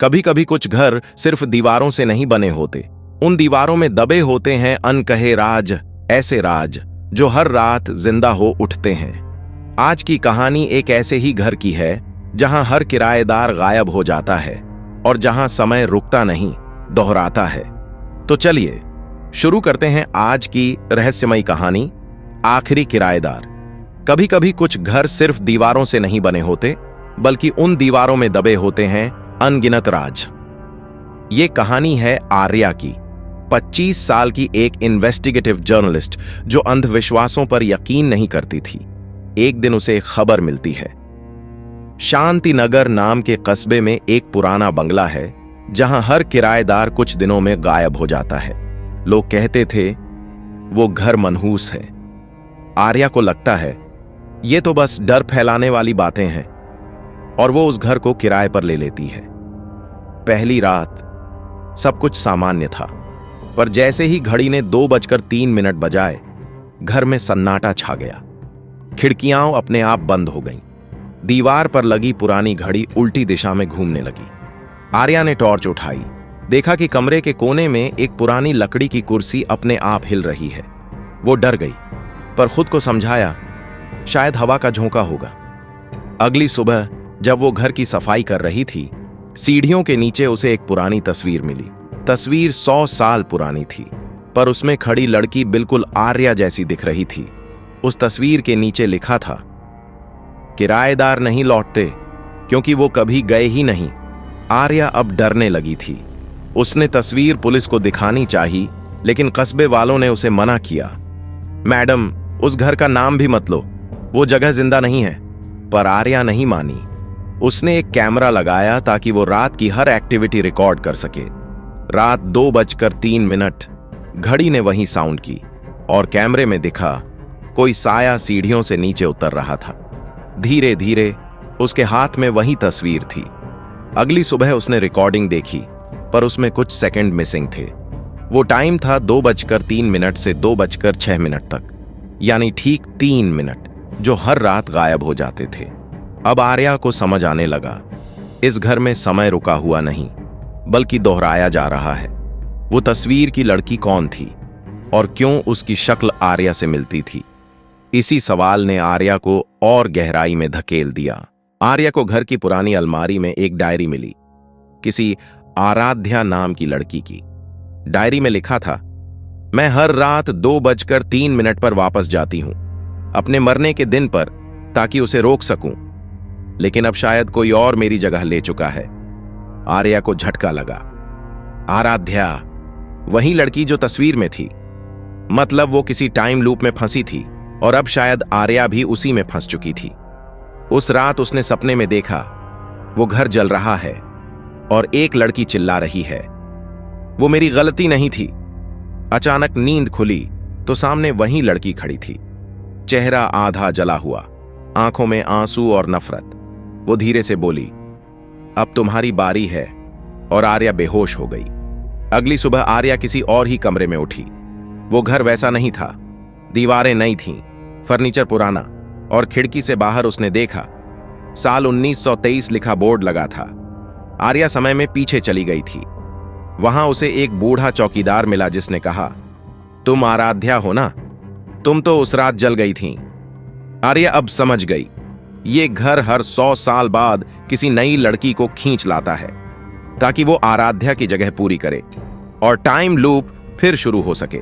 कभी कभी कुछ घर सिर्फ दीवारों से नहीं बने होते, उन दीवारों में दबे होते हैं अनकहे राज, ऐसे राज जो हर रात जिंदा हो उठते हैं। आज की कहानी एक ऐसे ही घर की है जहां हर किराएदार गायब हो जाता है और जहां समय रुकता नहीं, दोहराता है। तो चलिए शुरू करते हैं आज की रहस्यमयी कहानी, आखिरी किराएदार। कभी कभी कुछ घर सिर्फ दीवारों से नहीं बने होते, बल्कि उन दीवारों में दबे होते हैं अनगिनत राज। ये कहानी है आर्या की, 25 साल की एक इन्वेस्टिगेटिव जर्नलिस्ट जो अंधविश्वासों पर यकीन नहीं करती थी। एक दिन उसे एक खबर मिलती है। शांति नगर नाम के कस्बे में एक पुराना बंगला है जहां हर किराएदार कुछ दिनों में गायब हो जाता है। लोग कहते थे वो घर मनहूस है। आर्या को लगता है ये तो बस डर फैलाने वाली बातें हैं, और वो उस घर को किराए पर ले लेती है। पहली रात सब कुछ सामान्य था, पर जैसे ही घड़ी ने 2:03 बजाए, घर में सन्नाटा छा गया। खिड़कियां अपने आप बंद हो गईं। दीवार पर लगी पुरानी घड़ी उल्टी दिशा में घूमने लगी। आर्या ने टॉर्च उठाई, देखा कि कमरे के कोने में एक पुरानी लकड़ी की कुर्सी अपने आप हिल रही है। वो डर गई, पर खुद को समझाया शायद हवा का झोंका होगा। अगली सुबह जब वो घर की सफाई कर रही थी, सीढ़ियों के नीचे उसे एक पुरानी तस्वीर मिली। तस्वीर 100 साल पुरानी थी, पर उसमें खड़ी लड़की बिल्कुल आर्या जैसी दिख रही थी। उस तस्वीर के नीचे लिखा था, किराएदार नहीं लौटते क्योंकि वो कभी गए ही नहीं। आर्या अब डरने लगी थी। उसने तस्वीर पुलिस को दिखानी चाहिए, लेकिन कस्बे वालों ने उसे मना किया। मैडम, उस घर का नाम भी मत लो, वो जगह जिंदा नहीं है। पर आर्या नहीं मानी। उसने एक कैमरा लगाया ताकि वो रात की हर एक्टिविटी रिकॉर्ड कर सके। रात 2:03 घड़ी ने वही साउंड की, और कैमरे में दिखा कोई साया सीढ़ियों से नीचे उतर रहा था। धीरे धीरे उसके हाथ में वही तस्वीर थी। अगली सुबह उसने रिकॉर्डिंग देखी, पर उसमें कुछ सेकंड मिसिंग थे। वो टाइम था 2:03 से 2:06 तक, यानी ठीक 3 मिनट जो हर रात गायब हो जाते थे। अब आर्या को समझ आने लगा, इस घर में समय रुका हुआ नहीं, बल्कि दोहराया जा रहा है। वो तस्वीर की लड़की कौन थी और क्यों उसकी शक्ल आर्या से मिलती थी? इसी सवाल ने आर्या को और गहराई में धकेल दिया। आर्या को घर की पुरानी अलमारी में एक डायरी मिली, किसी आराध्या नाम की लड़की की। डायरी में लिखा था, मैं हर रात 2:03 पर वापस जाती हूं, अपने मरने के दिन पर, ताकि उसे रोक सकूं, लेकिन अब शायद कोई और मेरी जगह ले चुका है। आर्या को झटका लगा। आराध्या, वही लड़की जो तस्वीर में थी। मतलब वो किसी टाइम लूप में फंसी थी, और अब शायद आर्या भी उसी में फंस चुकी थी। उस रात उसने सपने में देखा वो घर जल रहा है और एक लड़की चिल्ला रही है, वो मेरी गलती नहीं थी। अचानक नींद खुली तो सामने वही लड़की खड़ी थी, चेहरा आधा जला हुआ, आंखों में आंसू और नफरत। वो धीरे से बोली, अब तुम्हारी बारी है, और आर्या बेहोश हो गई। अगली सुबह आर्या किसी और ही कमरे में उठी। वो घर वैसा नहीं था। दीवारें नई थीं, फर्नीचर पुराना, और खिड़की से बाहर उसने देखा साल 1923 लिखा बोर्ड लगा था। आर्या समय में पीछे चली गई थी। वहां उसे एक बूढ़ा चौकीदार मिला जिसने कहा, तुम आराध्या हो ना? तुम तो उस रात जल गई थीं। आर्या अब समझ गई, ये घर हर 100 साल बाद किसी नई लड़की को खींच लाता है, ताकि वो आराध्या की जगह पूरी करे और टाइम लूप फिर शुरू हो सके।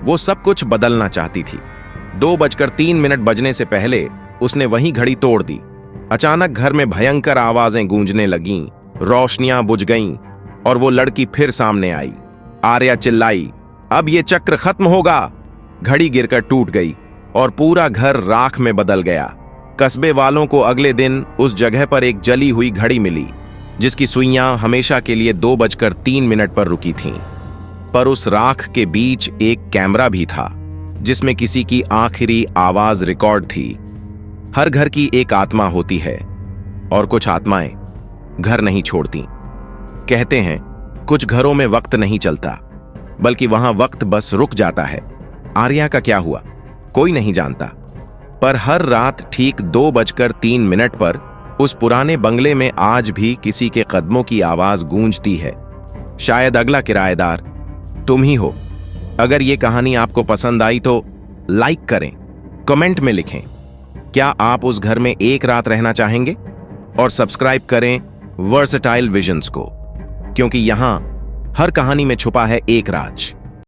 वो सब कुछ बदलना चाहती थी। 2:03 बजने से पहले उसने वही घड़ी तोड़ दी। अचानक घर में भयंकर आवाजें गूंजने लगीं, रोशनियां बुझ गईं, और वो लड़की फिर सामने आई। आर्या चिल्लाई, अब ये चक्र खत्म होगा। घड़ी गिरकर टूट गई और पूरा घर राख में बदल गया। कस्बे वालों को अगले दिन उस जगह पर एक जली हुई घड़ी मिली, जिसकी सुइयां हमेशा के लिए 2:03 पर रुकी थीं। पर उस राख के बीच एक कैमरा भी था, जिसमें किसी की आखिरी आवाज रिकॉर्ड थी। हर घर की एक आत्मा होती है, और कुछ आत्माएं घर नहीं छोड़ती। कहते हैं कुछ घरों में वक्त नहीं चलता, बल्कि वहां वक्त बस रुक जाता है। आर्या का क्या हुआ कोई नहीं जानता, पर हर रात ठीक 2:03 पर उस पुराने बंगले में आज भी किसी के कदमों की आवाज गूंजती है। शायद अगला किराएदार तुम ही हो। अगर ये कहानी आपको पसंद आई तो लाइक करें, कमेंट में लिखें क्या आप उस घर में एक रात रहना चाहेंगे, और सब्सक्राइब करें वर्सटाइल विजन्स को, क्योंकि यहां हर कहानी में छुपा है एक राज।